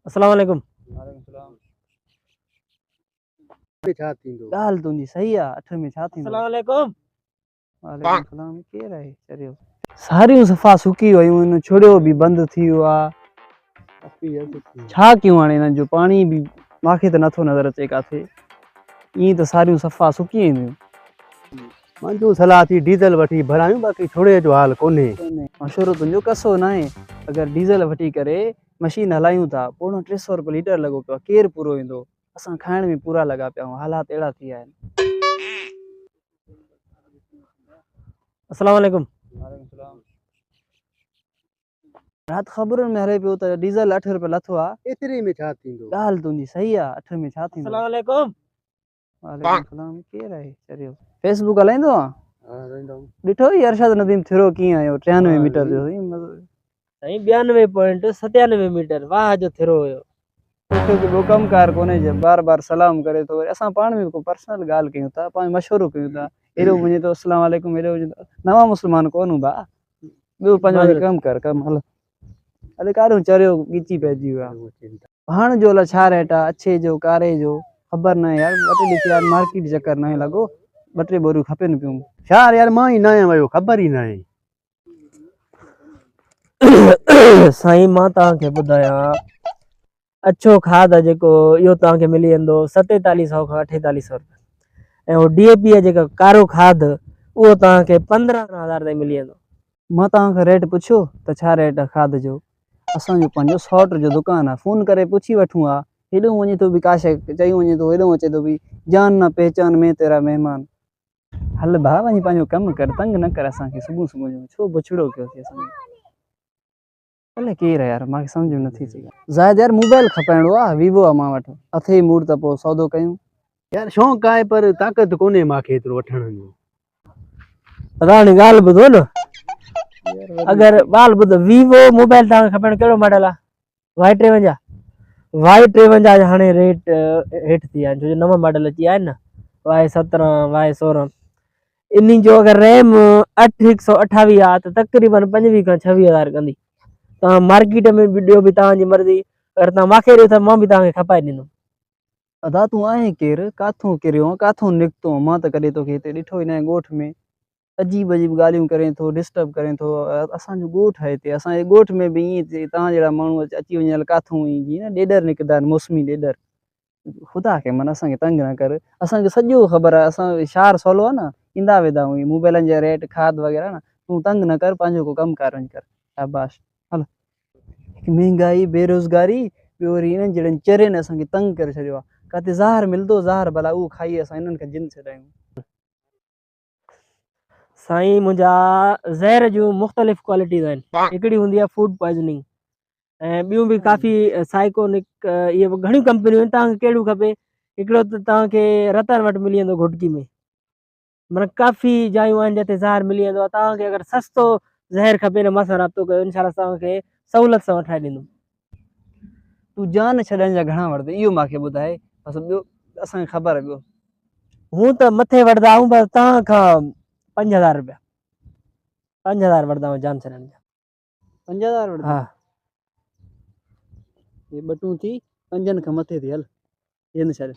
अस्सलाम वालेकुम। वालेकुम सलाम। ॻाल्हि तुंहिंजी सही आहे, 8 में छा थींदो? अस्सलाम वालेकुम। वालेकुम सलाम। केरु आहे चरियो? सारियूं सफ़ा सुकी वयूं आहिनि, छुड़ियो बि बंदि थी वियो आहे। छा कयूं हाणे हिननि जो? पाणी बि मूंखे त नथो नज़र अचे किथे। ईअं त सारियूं सफ़ा सुकी आहिनि। मुंहिंजो सलाह थी डीज़ल वठी भरायूं, बाक़ी छोड़े जो हाल कोन्हे। मशवरो तुंहिंजो कसो न आहे। अगरि डीज़ल वठी करे मशीन हलायूं था, पोइ 300 रुपये लीटर लॻो पियो आहे, केरु पूरो ईंदो? असां खाइण में पूरा लॻा पिया आहियूं, हालात अहिड़ा थी विया आहिनि। अस्सलाम वालेकुम। वालेकुम सलाम। राति ख़बरुनि में हले पियो त डीज़ल 8 रुपये लथो आहे। एतिरे में छा थींदो? ॻाल्हि तुंहिंजी सही आहे, 8 में छा थींदो? अस्सलाम वालेकुम। वालेकुम सलाम। केरु आहे चरियो? फेसबुक हलाईंदो आहे? ॾिठो ई अरशद नदीम थिरो कीअं आयो? 93 मीटर जो साईं, 92.97 मीटर। वाह जो थिरो हुयो। तोखे ॿियो कमकार कोन्हे जे बार बार सलाम करे थो? असां पाण में को पर्सनल ॻाल्हि कयूं था, पाण मशवरो कयूं था। हेॾो वञे थो अस्सलाम वालेकुम, हेॾो वञे थो। नवां मुस्लमान कोन्हूं भाउ, ॿियो पंहिंजो कमु कर हल। अरे काॾो चरियो ॻिची पइजी वियो आहे। हाण जो अलाए छा रेट आहे, अछे जो कारे जो ख़बर न आहे यार। ॿ टे ॾिसी यार मार्केट चकर न लॻो, 2-3 बोरियूं खपनि पियूं। छा यार, मां ई न आहियां वियो, ख़बर ई न आहे। साईं मां तव्हांखे ॿुधायां, अछो खाद आहे जेको, इहो तव्हांखे मिली वेंदो 4700 खां 4800 रुपये। ऐं उहो DAP जेका कारो खाद, उहो तव्हांखे 15,000 ताईं मिली वेंदो। मां तव्हांखां रेट पुछियो त छा रेट आहे खाद जो? असांजो पंहिंजो सॉट जो दुकानु आहे, फ़ोन करे पुछी वठूं हा। हेॾो वञे थो बि का शइ चई वञे थो, हेॾो अचे थो बि जान न पहचान में तेरा महिमान। हल भाउ वञी पंहिंजो कमु कर, तंग न कर असांखे सुबुह सुबुह जो। छो बुछड़ो कयो थी असांखे? अलाए केरु आहे यार, मूंखे सम्झ में नथी अचे। ज़ाहिद यार मोबाइल खपाइणो आहे, वीवो आहे मां वटि। अथे मूड त पोइ सौदो कयूं। यार शौक़ु आहे पर ताक़त कोन्हे मूंखे एतिरो वठण जो। हाणे ॻाल्हि ॿुधो न, अगरि ॻाल्हि ॿुधो, वीवो मोबाइल तव्हांखे खपेनि, कहिड़ो मॉडल आहे? Y53। Y53 हाणे रेट हेठि थी विया आहिनि, छो जो नवां मॉडल अची विया आहिनि न, Y17, Y16। इन जो अगरि रैम 8/128 आहे त तक़रीबन 25 खां 26,000 कंदी। तव्हां मार्केट में बि ॾियो बि तव्हांजी मर्ज़ी, अगरि तव्हां मूंखे ॾियो त मां बि तव्हांखे खपाए ॾींदुमि। अदा तूं आहे केरु? काथूं किरियो, काथूं निकितो? मां त कॾहिं तोखे हिते ॾिठो ई न आहे ॻोठ में। अजीब अजीब ॻाल्हियूं करें थो, डिस्टर्ब करें थो। असांजो ॻोठ आहे हिते, असांजे ॻोठ में बि ईअं तव्हां जहिड़ा माण्हू अची वञे काथूं ई जीअं न ॾेडर निकिरंदा आहिनि, मौसमी ॾेडर। ख़ुदा खे मन असांखे तंग न कर, असांखे सॼो ख़बर आहे। असां शहर सवलो आहे न, ईंदा वेंदा आहियूं। मोबाइलनि जा रेट खाद वग़ैरह न, तूं तंग न कर, पंहिंजो को कमु कार वञी कर। शाबाश हल। महांगाई, बेरोज़गारी, ॿियो वरी इन्हनि जहिड़नि चरियनि असांखे तंग करे छॾियो आहे। किथे ज़हर मिलंदो, ज़हर भला उहो खाई असां इन्हनि खे जिन छॾायूं। साईं मुंहिंजा ज़हर जूं मुख़्तलिफ़ क्वालिटीज़ आहिनि। हिकिड़ी हूंदी आहे फूड पॉइज़निंग, ऐं ॿियूं बि काफ़ी साइकोनिक, इहे घणियूं कंपनियूं आहिनि। तव्हांखे कहिड़ियूं खपे? हिकिड़ो त तव्हांखे रतन वटि मिली वेंदो घुटकी में, माना काफ़ी जायूं आहिनि जिते ज़हर मिली वेंदो आहे। तव्हांखे अगरि सस्तो ज़हर खपे न, मां सां राब्तो कयो, इनशाला तव्हांखे सहूलियत सां वठाए ॾींदुमि। तूं जान छॾण जा घणा वठंदे इहो मूंखे ॿुधाए, बसि ॿियो असांखे ख़बर आहे। ॿियो हूं त मथे वठंदा आहियूं, बसि तव्हांखां 5,000 रुपया। 5,000 वठंदा आहियूं जान छॾण जा। 5,000 वठंदा? हा, ये ॿटूं थी 5 खां मथे थी। हल ये न छॾ।